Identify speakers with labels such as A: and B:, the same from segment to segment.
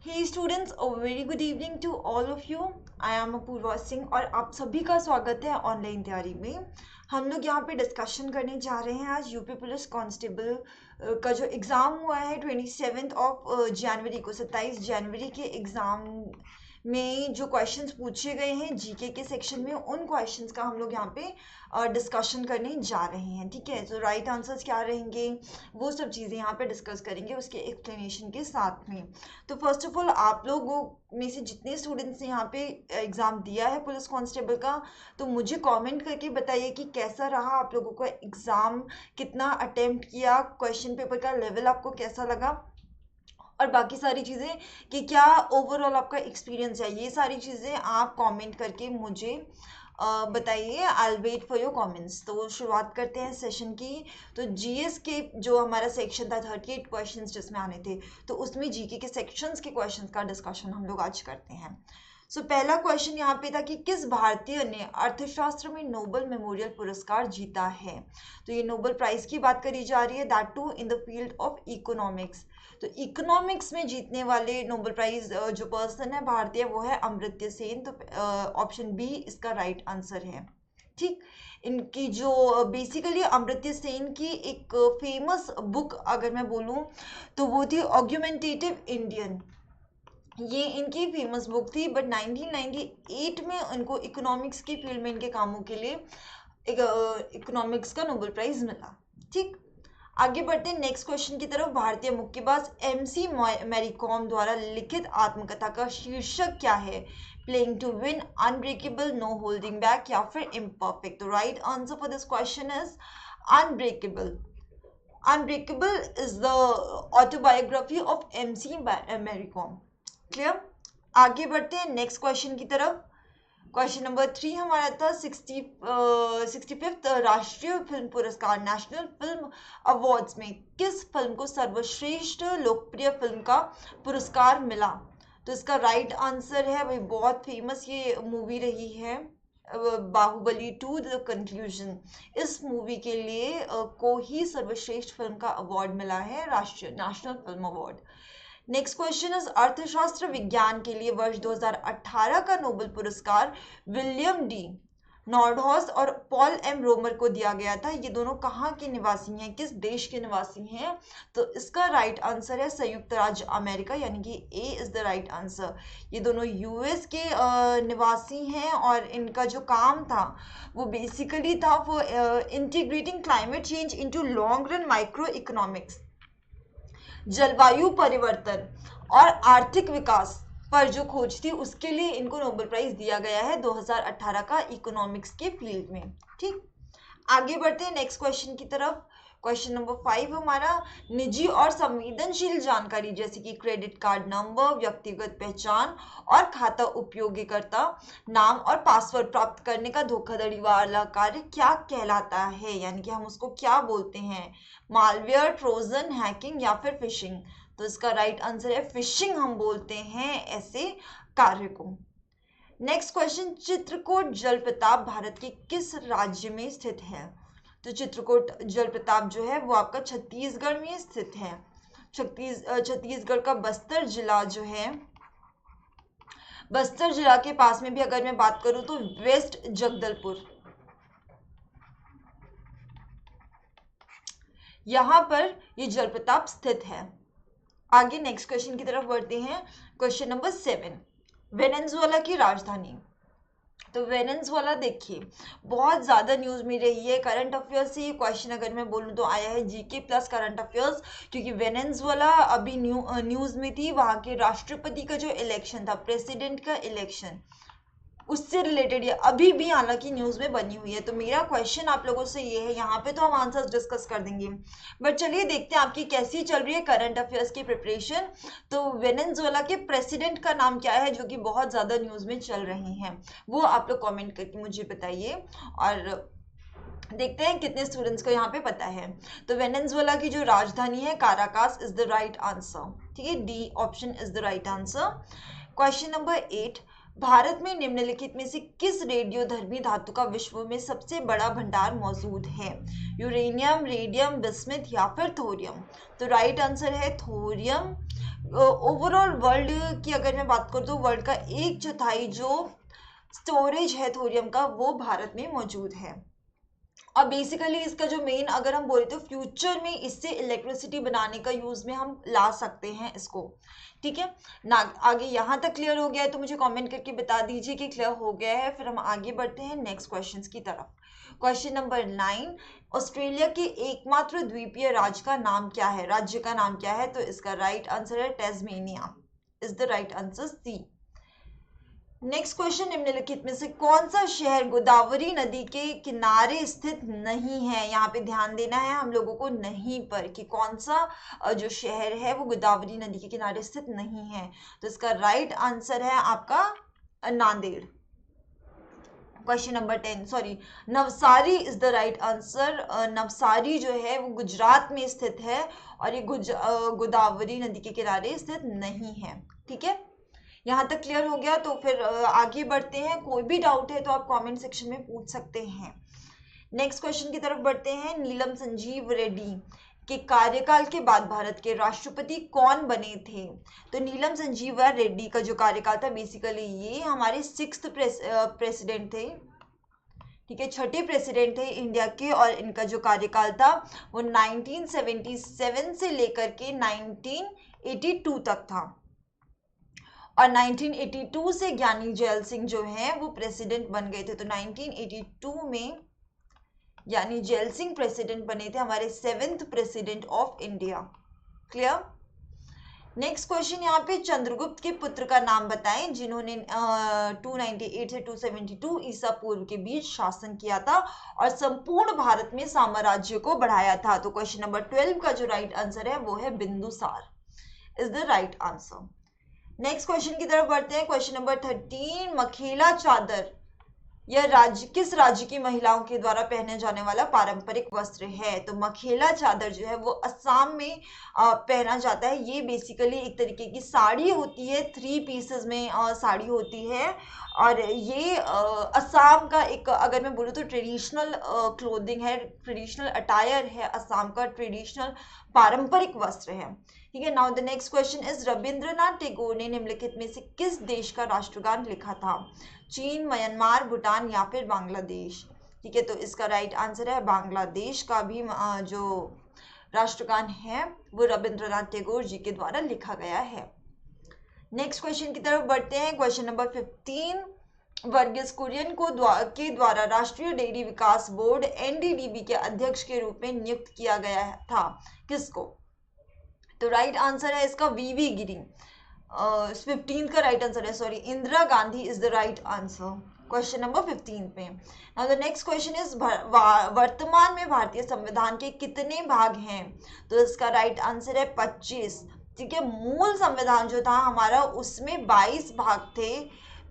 A: Hey students, a very good evening to all of you. I am Apoorva Singh और आप सभी का स्वागत है ऑनलाइन तैयारी में। हम लोग यहाँ पे डिस्कशन करने जा रहे हैं आज यूपी पुलिस कांस्टेबल का जो एग्ज़ाम हुआ है 27 जनवरी को, 27 जनवरी के एग्ज़ाम में जो क्वेश्चंस पूछे गए हैं जीके के सेक्शन में, उन क्वेश्चंस का हम लोग यहाँ पे डिस्कशन करने जा रहे हैं। ठीक है, तो राइट आंसर्स क्या रहेंगे वो सब चीज़ें यहाँ पे डिस्कस करेंगे उसके एक्सप्लेनेशन के साथ में। तो फर्स्ट ऑफ ऑल आप लोगों में से जितने स्टूडेंट्स ने यहाँ पे एग्ज़ाम दिया है पुलिस कांस्टेबल का, तो मुझे कमेंट करके बताइए कि कैसा रहा आप लोगों का एग्ज़ाम, कितना अटेम्प्ट किया, क्वेश्चन पेपर का लेवल आपको कैसा लगा और बाकी सारी चीज़ें कि क्या ओवरऑल आपका एक्सपीरियंस है। ये सारी चीज़ें आप कमेंट करके मुझे बताइए। I wait for your comments. तो शुरुआत करते हैं सेशन की। तो जीएस के जो हमारा सेक्शन था 38 क्वेश्चंस जिसमें आने थे, तो उसमें जीके के सेक्शंस के क्वेश्चंस का डिस्कशन हम लोग आज करते हैं। सो पहला क्वेश्चन यहाँ पे था कि किस भारतीय ने अर्थशास्त्र में नोबेल मेमोरियल पुरस्कार जीता है। तो ये नोबेल प्राइज की बात करी जा रही है, that to in the field of economics. तो इकोनॉमिक्स में जीतने वाले नोबेल प्राइज जो पर्सन है भारतीय, वो है अमर्त्य सेन। तो ऑप्शन बी इसका राइट आंसर है। ठीक, इनकी जो बेसिकली अमर्त्य सेन की एक फेमस बुक अगर मैं बोलूँ तो वो थी ऑर्ग्यूमेंटेटिव इंडियन। ये इनकी फेमस बुक थी, बट 1998 में उनको इकोनॉमिक्स की फील्ड में इनके कामों के लिए इकोनॉमिक्स का नोबेल प्राइज मिला। ठीक, आगे बढ़ते हैं नेक्स्ट क्वेश्चन की तरफ। भारतीय मुक्केबाज एमसी मैरी कॉम द्वारा लिखित आत्मकथा का शीर्षक क्या है। Playing to win, unbreakable, no holding back या फिर इम्परफेक्ट। तो right answer for this question is unbreakable. Unbreakable is the autobiography of MC Mary Kom. Clear, आगे बढ़ते हैं नेक्स्ट क्वेश्चन की तरफ। क्वेश्चन नंबर 3 हमारा था 65th राष्ट्रीय फिल्म पुरस्कार नेशनल फिल्म अवार्ड्स में किस फिल्म को सर्वश्रेष्ठ लोकप्रिय फिल्म का पुरस्कार मिला। तो इसका राइट आंसर है, भाई बहुत फेमस ये मूवी रही है बाहुबली 2 द कंक्लूजन। इस मूवी के लिए को ही सर्वश्रेष्ठ फिल्म का अवार्ड मिला है, राष्ट्रीय national film award. Next question is अर्थशास्त्र विज्ञान के लिए वर्ष 2018 का नोबेल पुरस्कार विलियम डी नॉर्डहॉस और पॉल एम रोमर को दिया गया था। ये दोनों कहाँ के निवासी हैं, किस देश के निवासी हैं। तो इसका राइट आंसर है संयुक्त राज्य अमेरिका, यानी कि ए इज द राइट आंसर। ये दोनों यूएस के निवासी हैं और इनका जो काम था वो बेसिकली था for integrating climate change into long run micro economics. जलवायु परिवर्तन और आर्थिक विकास पर जो खोज थी उसके लिए इनको नोबेल प्राइज दिया गया है 2018 का इकोनॉमिक्स के फील्ड में। ठीक, आगे बढ़ते हैं नेक्स्ट क्वेश्चन की तरफ। क्वेश्चन नंबर 5 हमारा निजी और संवेदनशील जानकारी जैसे कि क्रेडिट कार्ड नंबर, व्यक्तिगत पहचान और खाता उपयोगकर्ता नाम और पासवर्ड प्राप्त करने का धोखाधड़ी वाला कार्य क्या कहलाता है, यानी कि हम उसको क्या बोलते हैं। मालवेयर, ट्रोजन, हैकिंग या फिर फिशिंग। तो इसका राइट आंसर है फिशिंग हम बोलते हैं ऐसे कार्य को। नेक्स्ट क्वेश्चन, चित्रकूट जलप्रपात भारत के किस राज्य में स्थित है। तो चित्रकूट जलप्रपात जो है वो आपका छत्तीसगढ़ में स्थित है। छत्तीसगढ़ का बस्तर जिला जो है, बस्तर जिला के पास में भी अगर मैं बात करूं तो वेस्ट जगदलपुर, यहां पर ये जलप्रपात स्थित है। आगे नेक्स्ट क्वेश्चन की तरफ बढ़ते हैं। क्वेश्चन नंबर 7, वेनेजुएला की राजधानी। तो वेनेजुएला देखिए बहुत ज़्यादा न्यूज़ में रही है। करंट अफेयर्स से ये क्वेश्चन अगर मैं बोलूँ तो आया है, जीके प्लस करंट अफेयर्स, क्योंकि वेनेजुएला अभी न्यूज़ में थी। वहाँ के राष्ट्रपति का जो इलेक्शन था, प्रेसिडेंट का इलेक्शन, उससे रिलेटेड ये अभी भी हालांकि न्यूज़ में बनी हुई है। तो मेरा क्वेश्चन आप लोगों से ये है, यहाँ पे तो हम आंसर्स डिस्कस कर देंगे, बट चलिए देखते हैं आपकी कैसी चल रही है करंट अफेयर्स की प्रिपरेशन। तो वेनेजुएला के प्रेसिडेंट का नाम क्या है जो कि बहुत ज़्यादा न्यूज़ में चल रहे हैं, वो आप लोग कमेंट करके मुझे बताइए और देखते हैं कितने स्टूडेंट्स को यहाँ पे पता है। तो वेनेजुएला की जो राजधानी है Caracas is the right answer. ठीक है, D option is the right answer. Question number 8, Bharat में निम्नलिखित में से किस रेडियोधर्मी धातु का विश्व में सबसे बड़ा भंडार मौजूद है। यूरेनियम, रेडियम, बिस्मिथ या फिर थोरियम। तो राइट आंसर है थोरियम। ओवरऑल वर्ल्ड की अगर मैं बात करूँ तो वर्ल्ड का 1/4 जो स्टोरेज है थोरियम का वो भारत में मौजूद है। और बेसिकली इसका जो मेन अगर हम बोले तो फ्यूचर में इससे इलेक्ट्रिसिटी बनाने का यूज में हम ला सकते हैं इसको। ठीक है ना, आगे यहाँ तक क्लियर हो गया है तो मुझे कमेंट करके बता दीजिए कि क्लियर हो गया है। फिर हम आगे बढ़ते हैं नेक्स्ट क्वेश्चंस की तरफ। क्वेश्चन नंबर 9, ऑस्ट्रेलिया के एकमात्र द्वीपीय राज्य का नाम क्या है? राज्य का नाम क्या है? तो इसका राइट आंसर है Tasmania, is the right answer C. Next question, निम्नलिखित में से कौन सा शहर गोदावरी नदी के किनारे स्थित नहीं है? यहाँ पे ध्यान देना है हम लोगों को नहीं पर, कि कौन सा जो शहर है वो गोदावरी नदी के किनारे स्थित नहीं है। तो इसका राइट आंसर है आपका Nanded. Question number 10, sorry, Navsari is the right answer. Navsari जो है वो गुजरात में स्थित है और ये गोदावरी नदी के किनारे स्थित नहीं है। ठीक है, यहाँ तक क्लियर हो गया। तो फिर आगे बढ़ते हैं। कोई भी डाउट है तो आप कमेंट सेक्शन में पूछ सकते हैं। नेक्स्ट क्वेश्चन की तरफ बढ़ते हैं। नीलम संजीव रेड्डी के कार्यकाल के बाद भारत के राष्ट्रपति कौन बने थे? तो नीलम संजीव रेड्डी का जो कार्यकाल था, बेसिकली ये हमारे 6th प्रेसिडेंट थे। ठीक है, 6ठे प्रेसिडेंट थे इंडिया के, और इनका जो कार्यकाल था वो 1977 से लेकर के 1982 तक था। और 1982 से ज्ञानी जैल सिंह जो है वो प्रेसिडेंट बन गए थे। तो 1982 में ज्ञानी जैल सिंह प्रेसिडेंट बने थे, हमारे 7th president of India. Clear? Next question, यहाँ पे चंद्रगुप्त के पुत्र का नाम बताएं जिन्होंने 298 से 272 ईसा पूर्व के बीच शासन किया था और संपूर्ण भारत में साम्राज्य को बढ़ाया था। तो क्वेश्चन नंबर 12 का जो राइट आंसर है वो है Bindusara, is the right answer. Next question की तरफ बढ़ते हैं। क्वेश्चन नंबर 13, मखेला चादर यह किस राज्य की महिलाओं के द्वारा पहने जाने वाला पारंपरिक वस्त्र है? तो मखेला चादर जो है वो असम में पहना जाता है। ये बेसिकली एक तरीके की साड़ी होती है, 3 पीसेस में साड़ी होती है, और ये असम का एक, अगर मैं बोलूँ तो ट्रेडिशनल क्लोथिंग है, ट्रेडिशनल अटायर है, असम का ट्रेडिशनल पारंपरिक वस्त्र है। ठीक है, now the next question is, Rabindranath Tagore ने निम्नलिखित में से किस देश का राष्ट्रगान लिखा था? चीन, म्यांमार, भूटान या फिर बांग्लादेश? ठीक है, तो इसका राइट आंसर है बांग्लादेश का भी जो राष्ट्रगान है वो रविंद्रनाथ टैगोर जी के द्वारा लिखा गया है। नेक्स्ट क्वेश्चन की तरफ बढ़ते हैं। क्वेश्चन नंबर 15, वर्गीस कुरियन के द्वारा राष्ट्रीय डेयरी विकास बोर्ड NDDB के अध्यक्ष के रूप में नियुक्त किया गया था, किसको? तो राइट आंसर है इसका VV गिरी। 15 का राइट आंसर है, sorry, Indira Gandhi is the right answer question number 15 पे। Now the next question is, वर्तमान में भारतीय संविधान के कितने भाग हैं? तो इसका राइट आंसर है 25। ठीक है, मूल संविधान जो था हमारा उसमें 22 भाग थे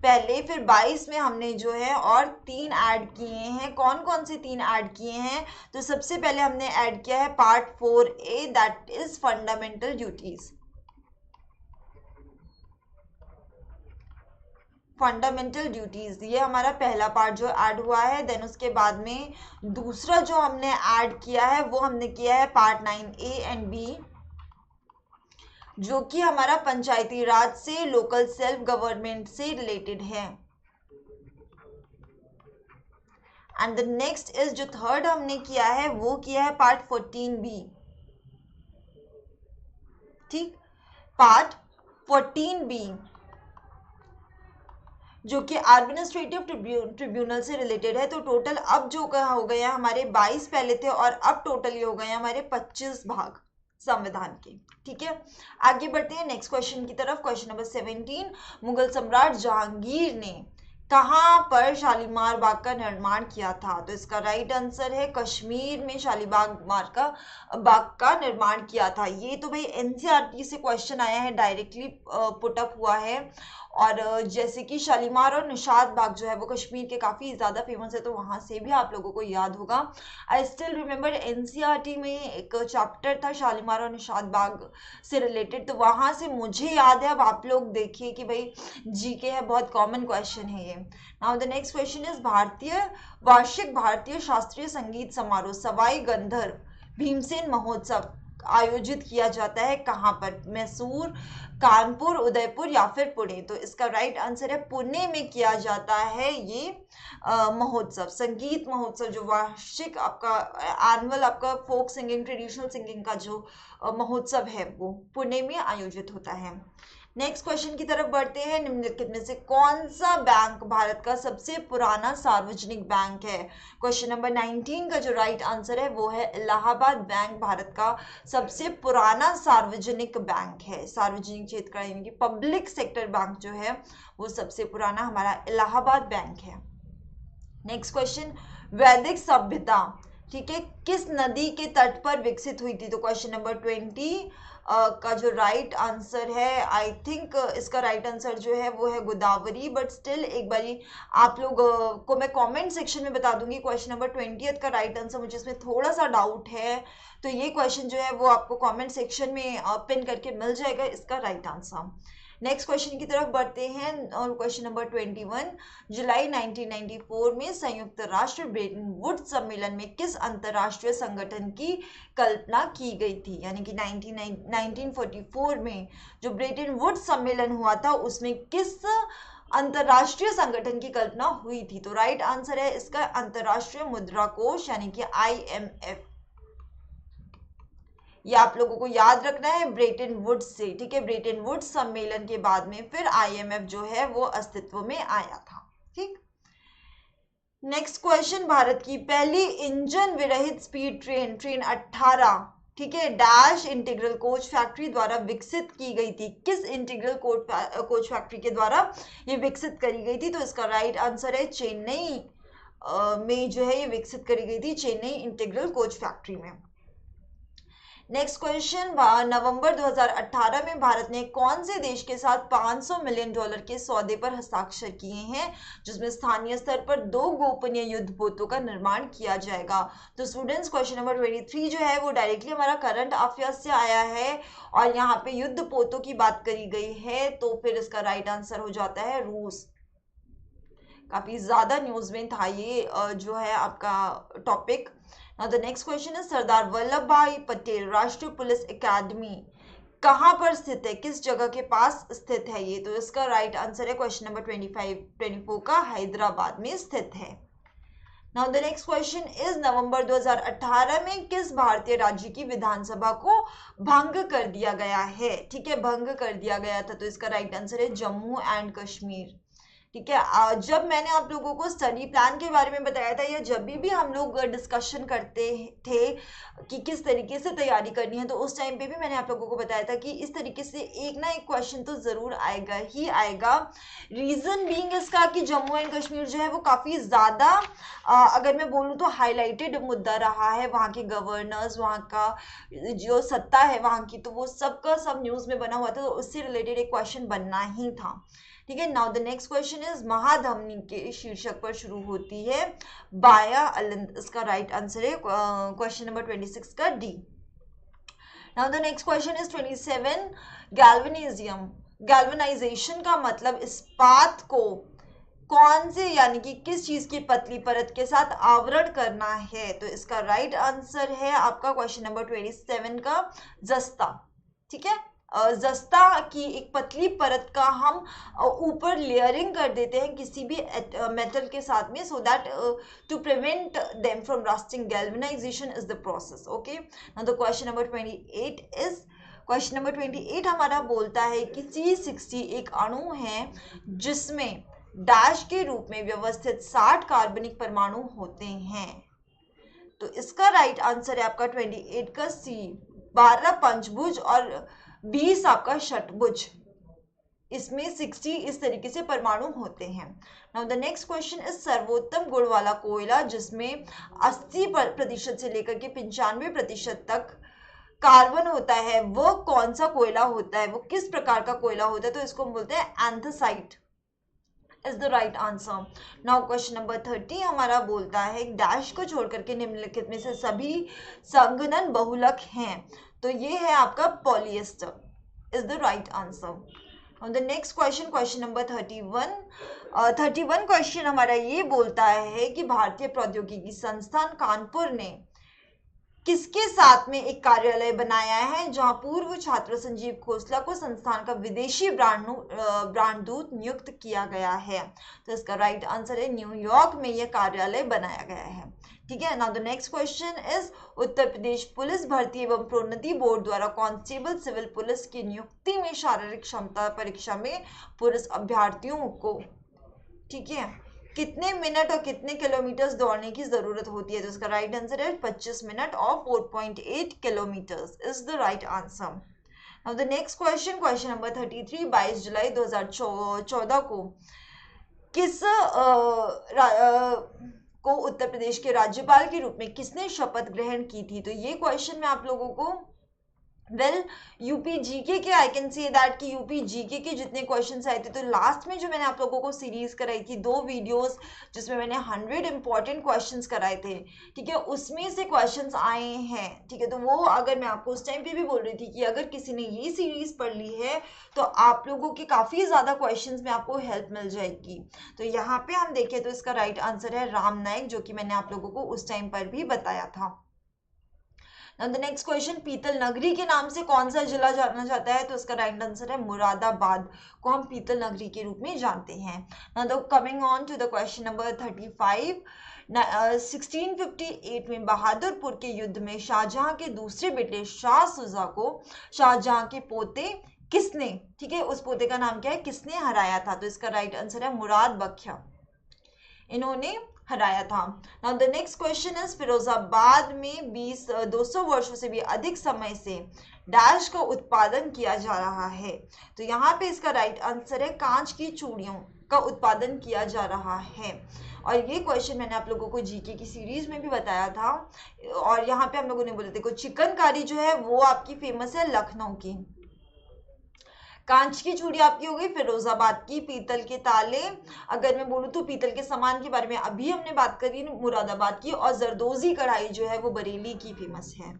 A: पहले, फिर 22 में हमने जो है और 3 ऐड किए हैं। कौन कौन से 3 ऐड किए हैं? तो सबसे पहले हमने ऐड किया है part 4A, that is fundamental duties. Fundamental duties ये हमारा पहला पार्ट जो ऐड हुआ है। देन उसके बाद में दूसरा जो हमने ऐड किया है वो हमने किया है पार्ट 9A एंड B, जो कि हमारा पंचायती राज से, लोकल सेल्फ गवर्नमेंट से रिलेटेड है। एंड द नेक्स्ट इज, जो थर्ड हमने किया है वो किया है पार्ट 14B। ठीक, पार्ट 14B जो कि एडमिनिस्ट्रेटिव ट्रिब्यूनल से रिलेटेड है। तो टोटल अब जो हो गए हैं हमारे 22 पहले थे और अब टोटल ये हो गए हैं हमारे 25 भाग संविधान के। ठीक है, आगे बढ़ते हैं नेक्स्ट क्वेश्चन की तरफ। क्वेश्चन नंबर 17, मुगल सम्राट जहांगीर ने कहाँ पर शालीमार बाग का निर्माण किया था? तो इसका राइट आंसर है कश्मीर में शालीबाग बाग का निर्माण किया था। ये तो भाई NCERT से क्वेश्चन आया है, डायरेक्टली पुट अप हुआ है। और जैसे कि शालीमार और निशात बाग जो है वो कश्मीर के काफ़ी ज़्यादा फेमस है, तो वहाँ से भी आप लोगों को याद होगा। आई स्टिल रिमेंबर NCERT में एक चैप्टर था शालीमार और निशात बाग से रिलेटेड, तो वहाँ से मुझे याद है। अब आप लोग देखिए कि भाई GK है, बहुत कॉमन क्वेश्चन है ये। Now the next question is, वार्षिक भारतीय शास्त्रीय संगीत समारोह सवाई गंधर्व भीमसेन महोत्सव आयोजित किया जाता है कहाँ पर? मैसूर, कानपुर, उदयपुर या फिर पुणे? तो इसका राइट आंसर है पुणे में किया जाता है ये महोत्सव, संगीत महोत्सव, जो वार्षिक आपका एनुअल आपका फोक सिंगिंग, ट्रेडिशनल सिंगिंग का जो महोत्सव है वो पुणे में आयोजित होता है। नेक्स्ट क्वेश्चन की तरफ बढ़ते हैं। निम्नलिखित में से कौन सा बैंक भारत का सबसे पुराना सार्वजनिक बैंक है? क्वेश्चन नंबर 19 का जो राइट आंसर है वो है इलाहाबाद बैंक भारत का सबसे पुराना सार्वजनिक बैंक है। सार्वजनिक क्षेत्र का यानी कि पब्लिक सेक्टर बैंक जो है वो सबसे पुराना हमारा इलाहाबाद बैंक है। नेक्स्ट क्वेश्चन, वैदिक सभ्यता, ठीक है, किस नदी के तट पर विकसित हुई थी? तो क्वेश्चन नंबर 20 का जो राइट आंसर है, आई थिंक इसका राइट आंसर जो है वो है गोदावरी, बट स्टिल एक बारी आप लोग को मैं कमेंट सेक्शन में बता दूंगी। क्वेश्चन नंबर 20 का राइट आंसर, मुझे इसमें थोड़ा सा डाउट है, तो ये क्वेश्चन जो है वो आपको कमेंट सेक्शन में पिन करके मिल जाएगा इसका राइट आंसर। नेक्स्ट क्वेश्चन की तरफ बढ़ते हैं और क्वेश्चन नंबर 21, जुलाई 1994 में संयुक्त राष्ट्र ब्रेटन वुड्स सम्मेलन में किस अंतरराष्ट्रीय संगठन की कल्पना की गई थी? यानी कि 1944 में जो ब्रेटन वुड्स सम्मेलन हुआ था उसमें किस अंतरराष्ट्रीय संगठन की कल्पना हुई थी? तो राइट आंसर है इसका अंतरराष्ट्रीय मुद्रा कोष यानी कि IMF। ये आप लोगों को याद रखना है ब्रेटन वुड्स से, ठीक है, ब्रेटन वुड्स सम्मेलन के बाद में फिर IMF जो है वो अस्तित्व में आया था। ठीक, नेक्स्ट क्वेश्चन, भारत की पहली इंजन विरहित स्पीड ट्रेन ट्रेन 18, ठीक है, डैश इंटीग्रल कोच फैक्ट्री द्वारा विकसित की गई थी? किस इंटीग्रल कोच फैक्ट्री के द्वारा ये विकसित करी गई थी? तो इसका राइट आंसर है चेन्नई में जो है ये विकसित करी गई थी, चेन्नई इंटीग्रल कोच फैक्ट्री में। नेक्स्ट क्वेश्चन, नवंबर 2018 में भारत ने कौन से देश के साथ $500 मिलियन के सौदे पर हस्ताक्षर किए हैं जिसमें स्थानीय स्तर पर 2 गोपनीय युद्धपोतों का निर्माण किया जाएगा? तो स्टूडेंट्स क्वेश्चन नंबर 23 जो है वो डायरेक्टली हमारा करंट अफेयर्स से आया है और यहाँ पे युद्धपोतों की बात करी गई है, तो फिर इसका राइट आंसर हो जाता है रूस। काफी ज्यादा न्यूज में था ये जो है आपका topic. Now the next question is Sardar Vallabh भाई पटेल राष्ट्रीय पुलिस अकेडमी कहाँ पर स्थित है? किस जगह के पास स्थित है ये? तो इसका राइट आंसर है क्वेश्चन नंबर 24 का हैदराबाद में स्थित है। Now the next question is नवंबर 2018 में किस भारतीय राज्य की विधानसभा को भंग कर दिया गया है? ठीक है, भंग कर दिया गया था, तो इसका राइट आंसर है जम्मू एंड कश्मीर। ठीक है, जब मैंने आप लोगों को स्टडी प्लान के बारे में बताया था या जब भी हम लोग डिस्कशन करते थे कि किस तरीके से तैयारी करनी है, तो उस टाइम पे भी मैंने आप लोगों को बताया था कि इस तरीके से एक ना एक क्वेश्चन तो ज़रूर आएगा ही आएगा। रीज़न बीइंग इसका कि जम्मू एंड कश्मीर जो है वो काफ़ी ज़्यादा अगर मैं बोलूँ तो हाईलाइटेड मुद्दा रहा है। वहाँ के गवर्नर्स, वहाँ का जो सत्ता है वहाँ की, तो वो सबका सब न्यूज़ में बना हुआ था, तो उससे रिलेटेड एक क्वेश्चन बनना ही था। ठीक है, now the next question is महाधमनी के शीर्षक पर शुरू होती है बाया अलिंद, इसका राइट आंसर है क्वेश्चन नंबर 26 का डी। Now the next question is 27, galvanism, galvanization का मतलब इस्पात को कौन से यानी कि किस चीज की पतली परत के साथ आवरण करना है? तो इसका राइट आंसर है आपका क्वेश्चन नंबर 27 का जस्ता। ठीक है, जस्ता की एक पतली परत का हम ऊपर लेयरिंग कर देते हैं किसी भी मेटल के साथ में, so that to prevent them from rusting. Galvanization is the process. Okay, now the question number 28 is, question number 28 हमारा बोलता है कि C60 एक अणु है जिसमें डैश के रूप में व्यवस्थित 60 कार्बनिक परमाणु होते हैं। तो इसका राइट आंसर है आपका 28 का सी, 12 पंचभुज और 20 आपका षटभुज। इसमें 60 इस तरीके से परमाणु होते हैं। Now the next question is सर्वोत्तम गुण वाला कोयला जिसमें 80% से लेकर के 95% तक कार्बन होता है, वो कौन सा कोयला होता है? वो किस प्रकार का कोयला होता है? तो इसको बोलते हैं anthracite is the right answer. Now question number 30 हमारा बोलता है डैश को छोड़कर के निम्नलिखित में से सभी संघनन बहुलक हैं, तो ये है आपका polyester is the right answer. The next question, question number 31 question हमारा ये बोलता है कि भारतीय प्रौद्योगिकी संस्थान कानपुर ने किसके साथ में एक कार्यालय बनाया है जहां पूर्व छात्र संजीव खोसला को संस्थान का विदेशी ब्रांड दूत नियुक्त किया गया है? तो इसका राइट आंसर है न्यूयॉर्क में यह कार्यालय बनाया गया है। ठीक है, now the next question is Uttar Pradesh police भर्ती एवं प्रोन्नति बोर्ड द्वारा कांस्टेबल सिविल पुलिस की नियुक्ति में शारीरिक क्षमता परीक्षा में पुरुष अभ्यर्थियों को, ठीक है, कितने मिनट और कितने किलोमीटर दौड़ने की जरूरत होती है? तो इसका राइट आंसर है 25 मिनट और 4.8 kilometre is the right answer. Now the next question, question number 33, 22 जुलाई 2014 को किस को उत्तर प्रदेश के राज्यपाल के रूप में किसने शपथ ग्रहण की थी? तो ये क्वेश्चन मैं आप लोगों को यूपी जीके के आई कैन से दैट कि यूपी जीके के जितने क्वेश्चंस आए थे, तो लास्ट में जो मैंने आप लोगों को सीरीज कराई थी 2 वीडियोस जिसमें मैंने 100 इंपॉर्टेंट क्वेश्चंस कराए थे, ठीक है, उसमें से क्वेश्चंस आए हैं। ठीक है, तो वो अगर मैं आपको उस टाइम पे भी बोल रही थी कि अगर किसी ने ये सीरीज पढ़ ली है तो आप लोगों के काफी ज्यादा क्वेश्चन में आपको हेल्प मिल जाएगी। तो यहाँ पे हम देखें तो इसका राइट आंसर है राम नायक, जो कि मैंने आप लोगों को उस टाइम पर भी बताया था। Now the next question, पीतल नगरी के नाम से कौन सा जिला जाना जाता है? तो इसका राइट आंसर है मुरादाबाद को हम पीतल नगरी के रूप में जानते हैं। Now the coming on to the question number 35, 1658 में बहादुरपुर के युद्ध में शाहजहां के दूसरे बेटे शाह सुजा को शाहजहां के पोते किसने, ठीक है, उस पोते का नाम क्या है, किसने हराया था? तो इसका राइट आंसर है मुराद बख्तियार, इन्होंने हराया था। Now the next question is Firozabad में 200 वर्षों से भी अधिक समय से डैश का उत्पादन किया जा रहा है? तो यहाँ पे इसका राइट आंसर है कांच की चूड़ियों का उत्पादन किया जा रहा है। और ये क्वेश्चन मैंने आप लोगों को जीके की सीरीज में भी बताया था। और यहाँ पे हम लोगों ने बोले देखो चिकनकारी जो है वो आपकी फेमस है लखनऊ की, कांच की चूड़ी आपकी हो गई फिरोजाबाद की, पीतल के ताले अगर मैं बोलूँ तो पीतल के सामान के बारे में अभी हमने बात करी मुरादाबाद की, और जरदोजी कढ़ाई जो है वो बरेली की फेमस है।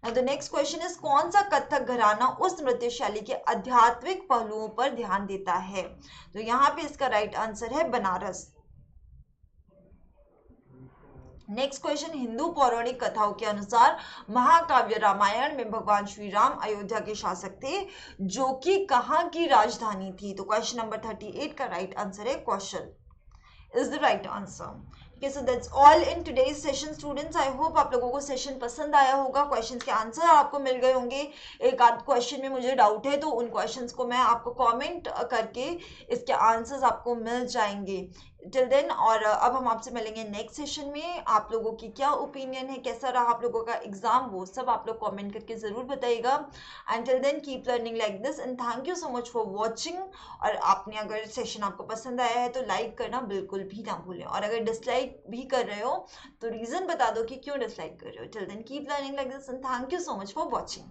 A: Now the next question is कौन सा कथक घराना उस नृत्य शैली के आध्यात्मिक पहलुओं पर ध्यान देता है? तो यहाँ पे इसका राइट आंसर है बनारस। नेक्स्ट क्वेश्चन, हिंदू पौराणिक कथाओं के अनुसार महाकाव्य रामायण में भगवान श्री राम अयोध्या के शासक थे जो कि कहाँ की राजधानी थी? तो क्वेश्चन नंबर 38 का राइट आंसर है Kaushal is the right answer. Okay, so that's all in today's session students. I hope आप लोगों को सेशन पसंद आया होगा, क्वेश्चंस के आंसर आपको मिल गए होंगे। एक आध क्वेश्चन में मुझे डाउट है तो उन क्वेश्चंस को मैं आपको कमेंट करके इसके आंसर्स आपको मिल जाएंगे। टिल देन, और अब हम आपसे मिलेंगे नेक्स्ट सेशन में। आप लोगों की क्या ओपिनियन है, कैसा रहा आप लोगों का एग्जाम, वो सब आप लोग कमेंट करके जरूर बताइएगा। And till then keep learning like this and thank you so much for watching. और आपने अगर सेशन आपको पसंद आया है तो लाइक करना बिल्कुल भी ना भूलें, और अगर डिसलाइक भी कर रहे हो तो रीजन बता दो कि क्यों डिसलाइक कर रहे हो। Till then keep learning like this and thank you so much for watching.